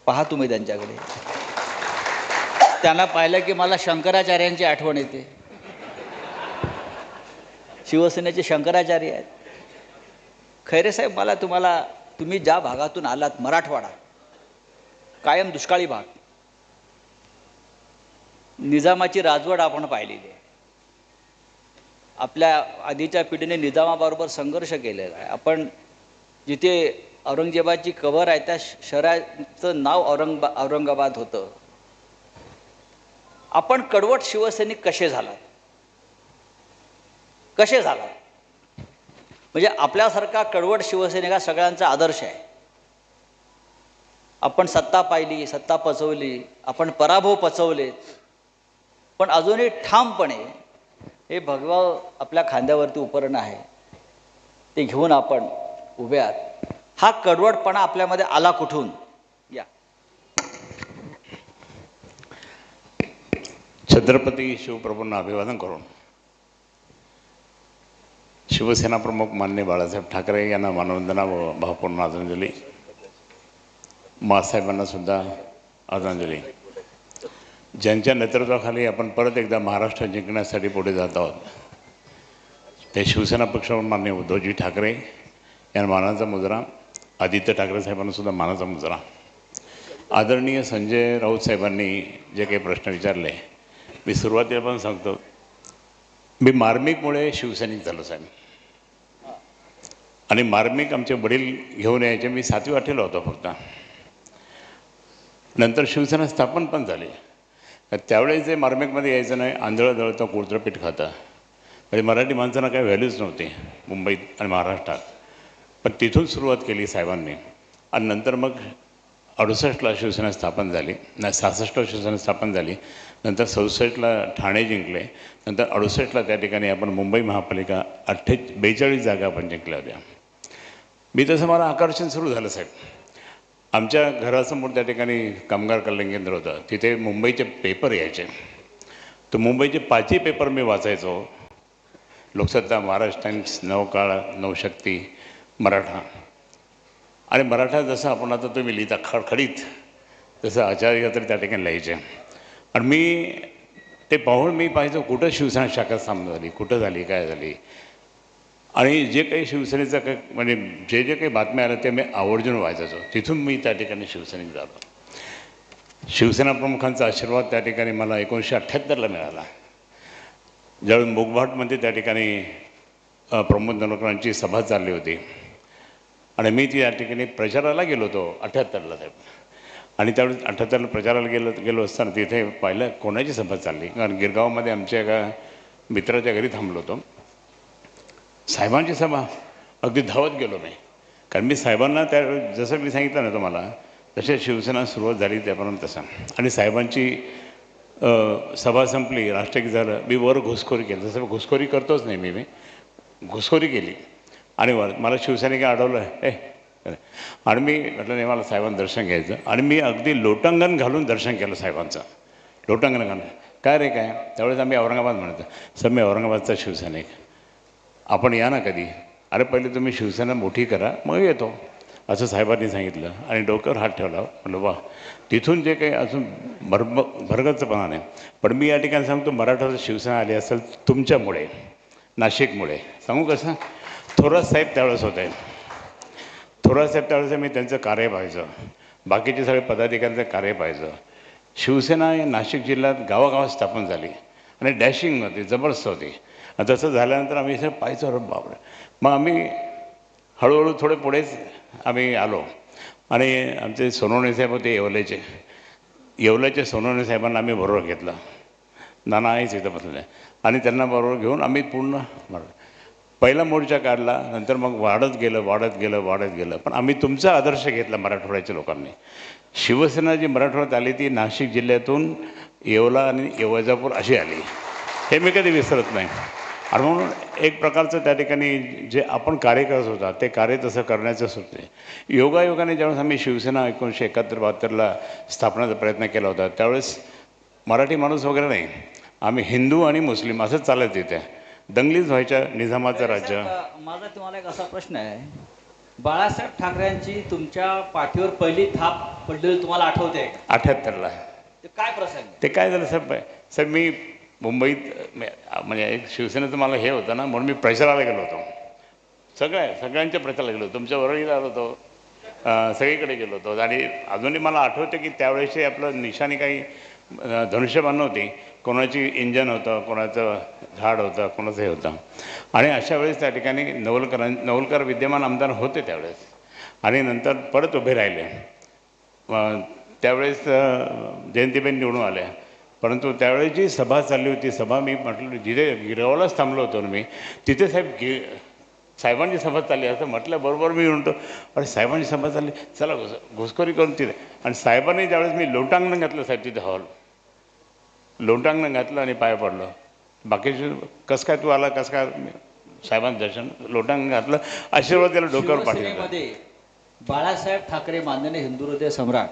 पहा तुम्ही त्यांच्याकडे. त्यांना पाहिलं की मला शंकराचार्यांची आठवण येते. शिवसेनेचे शंकराचार्य आहेत. खैरे साहेब, मला तुम्ही ज्या भागातून आलात, मराठवाडा कायम दुष्काळी भाग, निजामाची राजवट आपण पाहिलेली आहे. आपल्या आधीच्या पिढीने निजामाबरोबर संघर्ष केलेला आहे. आपण जिथे औरंगजेबाची कबर आहे त्या शहराचं नाव औरंगाबाद होतं. आपण कडवट शिवसैनिक कसे झालात? म्हणजे आपल्यासारखा कडवट शिवसैनिक हा सगळ्यांचा आदर्श आहे. आपण सत्ता पाहिली, सत्ता पचवली, आपण पराभव पचवलेत, पण अजूनही ठामपणे हे भगवा आपल्या खांद्यावरती उपरणं आहे, ते घेऊन आपण उभे आहात. हा कडवटपणा आपल्यामध्ये आला कुठून? या छत्रपती शिवप्रभूंना अभिवादन करून शिवसेना प्रमुख माननीय बाळासाहेब ठाकरे यांना मानवंदना व भावपूर्ण आदरांजली. मासाहेबांना सुद्धा आदरांजली. ज्यांच्या नेतृत्वाखाली आपण परत एकदा महाराष्ट्र जिंकण्यासाठी पुढे जात आहोत ते शिवसेना पक्षावर माननीय उद्धवजी ठाकरे यांना मानाचा मुजरा. आदित्य ठाकरे साहेबांना सुद्धा मानाचा मुजरा. आदरणीय संजय राऊत साहेबांनी जे काही प्रश्न विचारले, मी सुरुवातीला पण सांगतो, मी मार्मिकमुळे शिवसैनिक झालो साहेब. आणि मार्मिक आमचे वडील घेऊन यायचे. मी 7वी 8वीला होतो फक्त. नंतर शिवसेना स्थापन पण झाली. त्यावेळेस जे मार्मिकमध्ये यायचं नाही, आंधळं दळतं कुळतं पीठ खातं, म्हणजे मराठी माणसांना काही व्हॅल्यूच नव्हती मुंबईत आणि महाराष्ट्रात. पण तिथून सुरुवात केली साहेबांनी. आणि नंतर मग 68ला शिवसेना स्थापन झाली, नाही 66ला शिवसेना स्थापन झाली. नंतर 67ला ठाणे जिंकले. नंतर 68ला त्या ठिकाणी आपण मुंबई महापालिका 42 जागा आपण जिंकल्या होत्या. मी तसं मला आकर्षण सुरू झालं साहेब. आमच्या घरासमोर त्या ठिकाणी कामगार कल्याण केंद्र होतं. तिथे मुंबईचे पेपर यायचे. तर मुंबईचे 5ही पेपर मी वाचायचो. लोकसत्ता, महाराष्ट्र टाइम्स, नवकाळ, नवशक्ती, मराठा. आणि मराठा जसं आपण आता तुम्ही लिहिता खडखडीत, तसं आचार्य तर त्या ठिकाणी लिहायचे. आणि मी ते पाहून मी पाहायचो कुठं शिवसेना शाखा स्थापन झाली, कुठं झाली, काय झाली. आणि जे काही शिवसेनेचं काही म्हणजे जे काही बातम्या आल्या ते मी आवर्जून वाचायचो. तिथून मी त्या ठिकाणी शिवसैनिक झालो. शिवसेना प्रमुखांचा आशीर्वाद त्या ठिकाणी मला 1978ला मिळाला. ज्यावेळी मुगभाटमध्ये त्या ठिकाणी प्रमोद नवलकरांची सभा चालली होती आणि मी त्या ठिकाणी प्रचाराला गेलो होतो 78ला साहेब. आणि त्यावेळेस 78ला प्रचाराला गेलो असताना तिथे पाहिलं कोणाची सभा चालली. कारण गिरगावमध्ये आमच्या एका मित्राच्या घरी थांबलो होतो. साहेबांची सभा, अगदी धावत गेलो मी. कारण मी साहेबांना त्या जसं मी सांगितलं ना तुम्हाला, तशा शिवसेना सुरुवात झाली त्याप्रमाणे तसं. आणि साहेबांची सभा संपली, राष्ट्रगीत झालं, मी वर घुसखोरी केली. जसं घुसखोरी करतोच नाही मी घुसखोरी केली. आणि वर मला शिवसैनिक अडवलं, आणि मी म्हटलं नाही मला साहेबांचं दर्शन घ्यायचं. आणि मी अगदी लोटांगण घालून दर्शन केलं साहेबांचं. लोटांगण घालून. काय रे काय, त्यावेळेस आम्ही औरंगाबाद म्हणतो. सर मी औरंगाबादचा शिवसैनिक, आपण या ना कधी. अरे पहिले तुम्ही शिवसेना मोठी करा मग येतो, असं साहेबांनी सांगितलं. आणि डोक्यावर हात ठेवला. म्हटलं वा. तिथून जे काही अजून भरगचपणा नाही. पण मी या ठिकाणी सांगतो, मराठवाड्यात शिवसेना आली असेल तुमच्यामुळे, नाशिकमुळे. सांगू कसं, थोरात साहेब त्यावेळेस होते. थोरात साहेब त्यावेळेस मी त्यांचं कार्य पाहायचं, बाकीचे सगळे पदाधिकाऱ्यांचं कार्य पाहायचं. शिवसेना नाशिक जिल्ह्यात गावागावात स्थापन झाली आणि डॅशिंग होती, जबरदस्त होती. आणि तसं झाल्यानंतर आम्ही सर पाहायचो, अरे बापरे. मग आम्ही हळूहळू थोडे पुढेच आम्ही आलो. आणि आमचे सोनवणे साहेब होते येवल्याचे सोनवणे साहेबांना आम्ही बरोबर घेतलं. नाना आहेच इथं बसले. आणि त्यांना बरोबर घेऊन आम्ही पूर्ण पहिला मोर्चा काढला. नंतर मग वाढत गेलं. पण आम्ही तुमचा आदर्श घेतला मराठवाड्याच्या लोकांनी. शिवसेना जी मराठवाड्यात आली ती नाशिक जिल्ह्यातून येवला आणि वैजापूर अशी आली. हे मी कधी विसरत नाही. आणि म्हणून एक प्रकारचं त्या ठिकाणी जे आपण कार्य करत होता ते कार्य तसं करण्याचं सुचते. योगायोगाने ज्यावेळेस आम्ही शिवसेना 1971-72ला स्थापनाचा प्रयत्न केला होता, त्यावेळेस मराठी माणूस वगैरे नाही, आम्ही हिंदू आणि मुस्लिम असंच चालत येते. दंगलीच व्हायच्या, निजामाचं राज्य. माझा तुम्हाला एक असा प्रश्न आहे, बाळासाहेब ठाकरेंची तुमच्या पाठीवर पहिली थाप पडलेली तुम्हाला आठवते का? 78ला. ते काय प्रसंग आहे? ते काय झालं साहेब मी मुंबईत म्हणजे एक शिवसेनेचं मला हे होतं ना, म्हणून मी प्रचाराला गेलो होतो. सगळ्यांच्या प्रचाराला गेलो होतो. तुमच्या वरळीला आलो होतो, सगळीकडे गेलो होतो. आणि अजूनही मला आठवतं की त्यावेळेस आपलं निशाणी काही धनुष्यबाण नव्हती. कोणाची इंजन होतं, कोणाचं झाड होतं, कोणाचं हे होतं. आणि अशा वेळेस त्या ठिकाणी नवलकर विद्यमान आमदार होते त्यावेळेस, आणि नंतर परत उभे राहिले. त्यावेळेस जयंतीबेन निवडून आल्या. परंतु त्यावेळेस जी सभा चालली होती, सभा मी म्हटलं जिथे गिरगावलाच थांबलो होतो मी, तिथे साहेबांची सभा चालली असं म्हटल्याबरोबर मी म्हणतो, अरे साहेबांची सभा चालली, चला घुसखोरी करून तिथे. आणि साहेबांनी ज्यावेळेस मी लोटांगण घातलं साहेब तिथे हॉल, लोटांगण घातलं आणि पाय पडलं. बाकीचे कसं काय तू आला, कसं काय, साहेबांचं दर्शन, लोटांगण घातलं, आशीर्वाद त्याला डोक्यावर पाठवलं. शिवसेनेमध्ये बाळासाहेब ठाकरे माननीय हिंदू हृदय सम्राट